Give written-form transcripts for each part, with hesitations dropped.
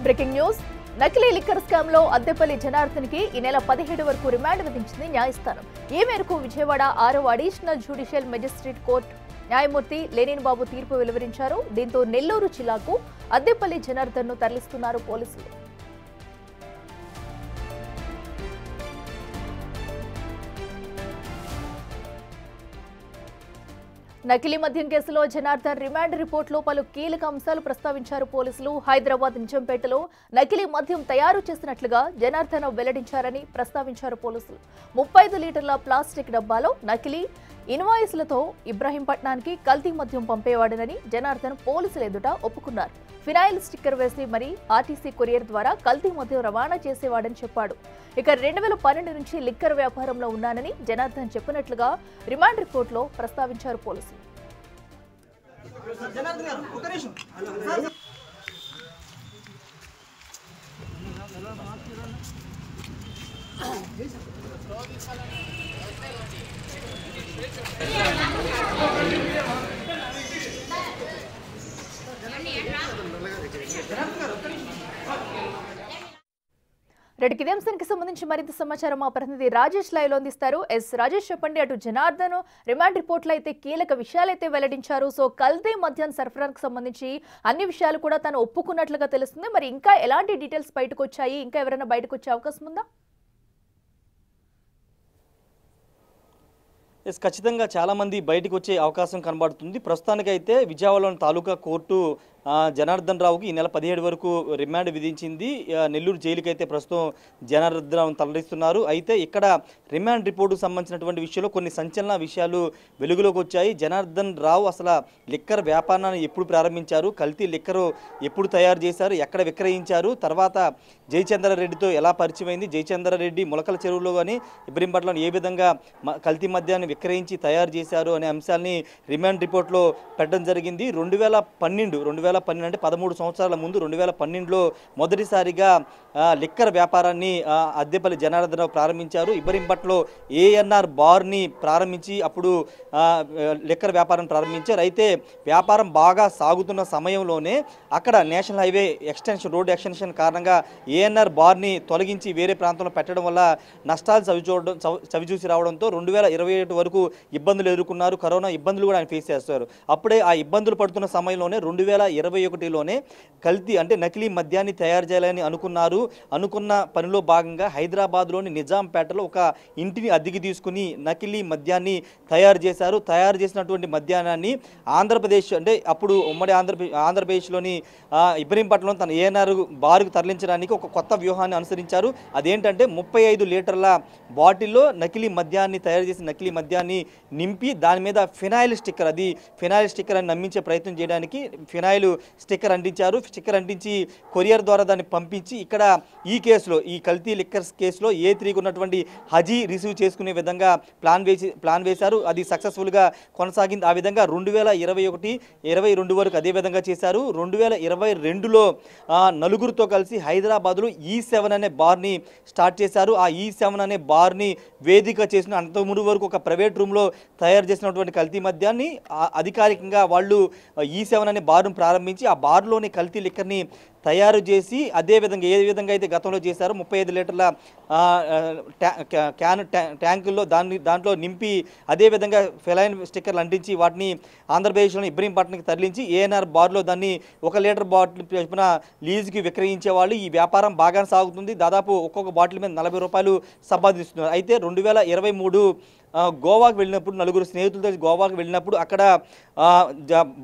Breaking news నకిలీ liquor scam లో అద్దెపల్లి జనార్దన్కి ఈ నెల 17 వరకు రిమాండ్ విధించింది న్యాయస్థానం. ఈ మేరకు విజయవాడ 6వ అడిషనల్ జ్యుడిషియల్ మెజిస్ట్రేట్ కోర్టు న్యాయమూర్తి లెనిన్ బాబు తీర్పు వెలువరించారు. దీంతో నెల్లూరు జిల్లాకు అద్దెపల్లి జనార్దన్ను తరలిస్తున్నారు పోలీసులు. నకిలీ మద్యం కేసులో జనార్దన్ రిమాండ్ రిపోర్టులో పలు కీలక అంశాలు ప్రస్తావించారు పోలీసులు. హైదరాబాద్ నిజాంపేటలో నకిలీ మద్యం తయారు చేసినట్లుగా జనార్దన్ వెల్లడించారని ప్రస్తావించారు పోలీసులు. 35 లీటర్ల ప్లాస్టిక్ డబ్బాలో నకిలీ ఇన్వాయిస్లతో ఇబ్రహీంపట్నానికి కల్తీ మద్యం పంపేవాడనని జనార్దన్ పోలీసుల ఎదుట ఒప్పుకున్నారు. ఫినాయిల్ స్టిక్కర్ వేసి మరీ ఆర్టీసీ కొరియర్ ద్వారా కల్తీ మద్యం రవాణా చేసేవాడని చెప్పాడు. ఇక 2012 నుంచి లిక్కర్ వ్యాపారంలో ఉన్నానని జనార్దన్ చెప్పినట్లుగా రిమాండ్ రిపోర్టులో ప్రస్తావించారు పోలీసులు. రెడ్డికి ఇదే అంశానికి సంబంధించి మరింత సమాచారం మా ప్రతినిధి రాజేష్ లైవ్ లో అందిస్తారు. రాజేష్ చెప్పండి, అటు జనార్దన్ రిమాండ్ రిపోర్ట్లో అయితే కీలక విషయాలైతే వెల్లడించారు. సో కల్తీ మద్యం సరఫరాకు సంబంధించి అన్ని విషయాలు కూడా తను ఒప్పుకున్నట్లుగా తెలుస్తుంది. మరి ఇంకా ఎలాంటి డీటెయిల్స్ బయటకు వచ్చాయి? ఇంకా ఎవరైనా బయటకు వచ్చే అవకాశం ఉందా? ఖచ్చితంగా చాలామంది బయటకు వచ్చే అవకాశం కనబడుతుంది. ప్రస్తుతానికైతే విజయవాడలోని తాలూకా కోర్టు జనార్దన్ రావుకి ఈ నెల 17 వరకు రిమాండ్ విధించింది. నెల్లూరు జైలుకి అయితే ప్రస్తుతం జనార్దన్ రావును తరలిస్తున్నారు. అయితే ఇక్కడ రిమాండ్ రిపోర్టుకు సంబంధించినటువంటి విషయంలో కొన్ని సంచలన విషయాలు వెలుగులోకి వచ్చాయి. జనార్దన్ రావు అసలు లిక్కర్ వ్యాపారాన్ని ఎప్పుడు ప్రారంభించారు, కల్తీ లిక్కర్ ఎప్పుడు తయారు చేశారు, ఎక్కడ విక్రయించారు, తర్వాత జయచంద్రారెడ్డితో ఎలా పరిచయం అయింది, జయచంద్రారెడ్డి ములకల చెరువులో కానీ ఇబ్రహీంపట్నంలో ఏ విధంగా కల్తీ మద్యాన్ని విక్రయించి తయారు చేశారు అనే అంశాన్ని రిమాండ్ రిపోర్ట్లో పెట్టడం జరిగింది. 2012 అంటే 13 సంవత్సరాల ముందు 2012లో మొదటిసారిగా లిక్కర్ వ్యాపారాన్ని అద్దెపల్లి జనార్దన్ రావు ప్రారంభించారు. ఇబ్రహీంపట్నంలో ఏఎన్ఆర్ బార్ని ప్రారంభించి అప్పుడు లిక్కర్ వ్యాపారం ప్రారంభించారు. అయితే వ్యాపారం బాగా సాగుతున్న సమయంలోనే అక్కడ national highway extension, road extension కారణంగా ఏఎన్ఆర్ బార్ని తొలగించి వేరే ప్రాంతంలో పెట్టడం వల్ల నష్టాలు చవిచూసి రావడంతో 2021 వరకు ఇబ్బందులు ఎదుర్కొన్నారు. కరోనా ఇబ్బందులు కూడా ఆయన ఫేస్ చేస్తారు. అప్పుడే ఆ ఇబ్బందులు పడుతున్న సమయంలోనే 2021లోనే కల్తీ అంటే నకిలీ మద్యాన్ని తయారు చేయాలని అనుకున్న పనిలో భాగంగా హైదరాబాద్లోని నిజాంపేటలో ఒక ఇంటిని అద్దెకి తీసుకుని నకిలీ మద్యాన్ని తయారు చేశారు. తయారు చేసినటువంటి మద్యాన్ని ఆంధ్రప్రదేశ్ అంటే అప్పుడు ఉమ్మడి ఆంధ్రప్రదేశ్లోని ఇబ్రహీంపట్నంలో తన ఏఎన్ఆర్ బారుకు తరలించడానికి ఒక కొత్త వ్యూహాన్ని అనుసరించారు. అదేంటంటే 35 లీటర్ల బాటిల్లో నకిలీ మద్యాన్ని తయారు చేసి నకిలీ మద్యాన్ని నింపి దాని మీద ఫినాయిల్ స్టిక్కర్ అని నమ్మించే ప్రయత్నం చేయడానికి ఫినాయిల్ స్టిక్కర్ అంటించారు. స్టిక్కర్ అంటించి కొరియర్ ద్వారా దాన్ని పంపించి ఇక్కడ ఈ కేసులో, ఈ కల్తీ లిక్కర్స్ కేసులో A3కు ఉన్నటువంటి హజీ రిసీవ్ చేసుకునే విధంగా ప్లాన్ వేశారు. అది సక్సెస్ఫుల్గా కొనసాగింది. ఆ విధంగా 2021-22 వరకు అదే విధంగా చేశారు. 2022లో నలుగురితో కలిసి హైదరాబాద్లో E7 అనే బార్ని స్టార్ట్ చేశారు. ఆ E7 అనే బార్ని వేదిక చేసిన అంతకుముందు వరకు ఒక ప్రైవేట్ రూమ్లో తయారు చేసినటువంటి కల్తీ మద్యాన్ని అధికారికంగా వాళ్ళు E7 అనే బార్ను ప్రారంభించి ఆ బార్లోని కల్తీ లిక్కర్ని తయారు చేసి అదే విధంగా ఏ విధంగా అయితే గతంలో చేశారో 35 లీటర్ల ట్యాంకుల్లో దాంట్లో నింపి అదేవిధంగా ఫెలైన్ స్టిక్కర్లు అంటించి వాటిని ఆంధ్రప్రదేశ్లోని ఇబ్రహీంపట్నంకి తరలించి ఏఎన్ఆర్ బార్లో దాన్ని 1 లీటర్ బాటిల్ చొప్పున లీజుకి విక్రయించేవాళ్ళు. ఈ వ్యాపారం బాగా సాగుతుంది. దాదాపు ఒక్కొక్క బాటిల్ మీద 40 రూపాయలు సంపాదిస్తున్నారు. అయితే 2023 గోవాకు వెళ్ళినప్పుడు నలుగురు స్నేహితులతో గోవాకు వెళ్ళినప్పుడు అక్కడ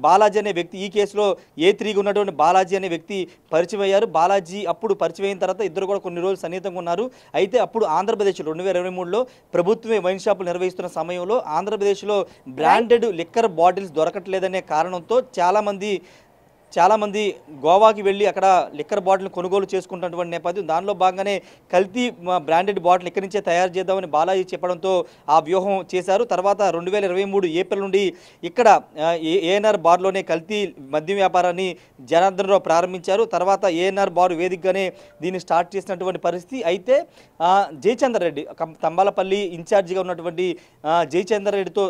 బాలాజీ అనే వ్యక్తి, ఈ కేసులో A3గా ఉన్నటువంటి బాలాజీ అనే వ్యక్తి పరిచయం అయ్యారు. బాలాజీ అప్పుడు పరిచయం అయిన తర్వాత ఇద్దరు కూడా కొన్ని రోజులు సన్నిహితంగా ఉన్నారు. అయితే అప్పుడు ఆంధ్రప్రదేశ్లో 2023లో ప్రభుత్వమే వైన్ షాపులు నిర్వహిస్తున్న సమయంలో ఆంధ్రప్రదేశ్లో బ్రాండెడ్ లిక్కర్ బాటిల్స్ దొరకట్లేదనే కారణంతో చాలామంది గోవాకి వెళ్ళి అక్కడ లిక్కర్ బాటిల్ కొనుగోలు చేసుకుంటున్నటువంటి నేపథ్యం. దానిలో భాగంగానే కల్తీ బ్రాండెడ్ బాటిల్ ఇక్కడి నుంచే తయారు చేద్దామని బాలాజీ చెప్పడంతో ఆ వ్యూహం చేశారు. తర్వాత 2023 ఏప్రిల్ నుండి ఇక్కడ ఏఎన్ఆర్ బార్లోనే కల్తీ మద్యం వ్యాపారాన్ని జనార్దన్ రావు ప్రారంభించారు. తర్వాత ఏఎన్ఆర్ బార్ వేదికగానే దీన్ని స్టార్ట్ చేసినటువంటి పరిస్థితి. అయితే జయచంద్రారెడ్డి తంబాలపల్లి ఇన్ఛార్జిగా ఉన్నటువంటి జయచంద్రారెడ్డితో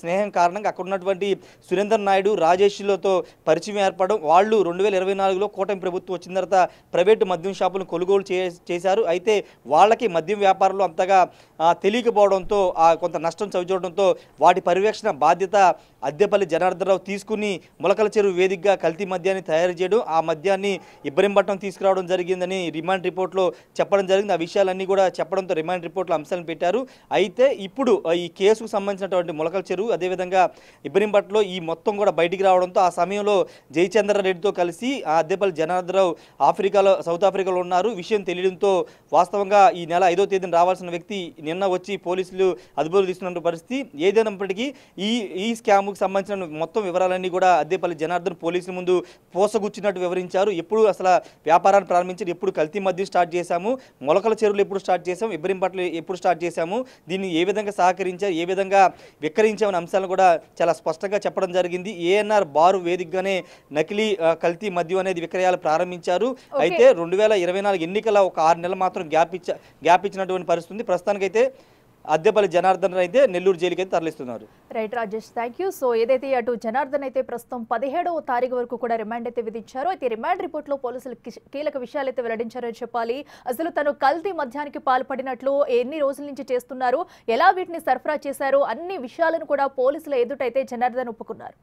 స్నేహం కారణంగా అక్కడ ఉన్నటువంటి సురేందర్ నాయుడు, రాజేష్లతో పరిచయం చెప్పడం, వాళ్ళు 2024లో కూటమి ప్రభుత్వం వచ్చిన తర్వాత ప్రైవేటు మద్యం షాపులను కొనుగోలు చేశారు. అయితే వాళ్ళకి మద్యం వ్యాపారంలో అంతగా తెలియకపోవడంతో కొంత నష్టం చవిచూడడంతో వాటి పర్యవేక్షణ బాధ్యత అద్దెపల్లి జనార్దన్ రావు తీసుకుని మొలకల చెరువు వేదికగా కల్తీ మద్యాన్ని తయారు చేయడం, ఆ మద్యాన్ని ఇబ్రహీంపట్నం తీసుకురావడం జరిగిందని రిమాండ్ రిపోర్ట్లో చెప్పడం జరిగింది. ఆ విషయాలన్నీ కూడా చెప్పడంతో రిమాండ్ రిపోర్ట్లో అంశాలను పెట్టారు. అయితే ఇప్పుడు ఈ కేసుకు సంబంధించినటువంటి మొలకల చెరువు అదేవిధంగా ఇబ్రహీంపట్నంలో ఈ మొత్తం కూడా బయటికి రావడంతో ఆ సమయంలో జయచంద్ర రెడ్డితో కలిసి ఆ అద్దెపల్లి జనార్దన్ రావు సౌత్ ఆఫ్రికాలో ఉన్నారు. విషయం తెలియడంతో వాస్తవంగా ఈ నెల 5వ తేదీన రావాల్సిన వ్యక్తి నిన్న వచ్చి పోలీసులు అదుపులో తీసుకున్న పరిస్థితి. ఏదైనప్పటికీ ఈ స్కామ్కు సంబంధించిన మొత్తం వివరాలన్నీ కూడా అద్దెపల్లి జనార్దన్ పోలీసుల ముందు పోసగుచ్చినట్టు వివరించారు. ఎప్పుడు అసలు వ్యాపారాన్ని ప్రారంభించారు, ఎప్పుడు కల్తీ మద్యం స్టార్ట్ చేశాము, మొలకల చెరువులు ఎప్పుడు స్టార్ట్ చేశాము, ఇబ్రహీంపట్నం ఎప్పుడు స్టార్ట్ చేశాము, దీన్ని ఏ విధంగా సహకరించారు, ఏ విధంగా విక్రయించామనే అంశాలను కూడా చాలా స్పష్టంగా చెప్పడం జరిగింది. ఏఎన్ఆర్ బారు వేదికగానే నకిలీ కల్తీ మద్యం అనేది విక్రయాలు ప్రారంభించారు. అయితే 2024 ఎన్నికల ఒక 6 నెలలు మాత్రం గ్యాప్ ఇచ్చినటువంటి పరిస్థితి ఉంది. ప్రస్తుతానికైతే అద్దెపల్లి జనార్దన్ అయితే నెల్లూరు జైలుకి అయితే తరలిస్తున్నారు. Right Rajesh, thank you. So ఏదైతే అటు జనార్దన్ అయితే ప్రస్తుతం 17వ తారీఖు వరకు కూడా రిమాండ్ అయితే విధించారో, అయితే రిమాండ్ రిపోర్ట్ లో పోలీసులు కీలక విషయాలు అయితే వెల్లడించారని చెప్పాలి. అసలు తను కల్తీ మద్యానికి పాల్పడినట్లు ఎన్ని రోజుల నుంచి చేస్తున్నారు, ఎలా వీటిని సరఫరా చేశారు, అన్ని విషయాలను కూడా పోలీసుల ఎదుటైతే జనార్దన్ ఒప్పుకున్నారు.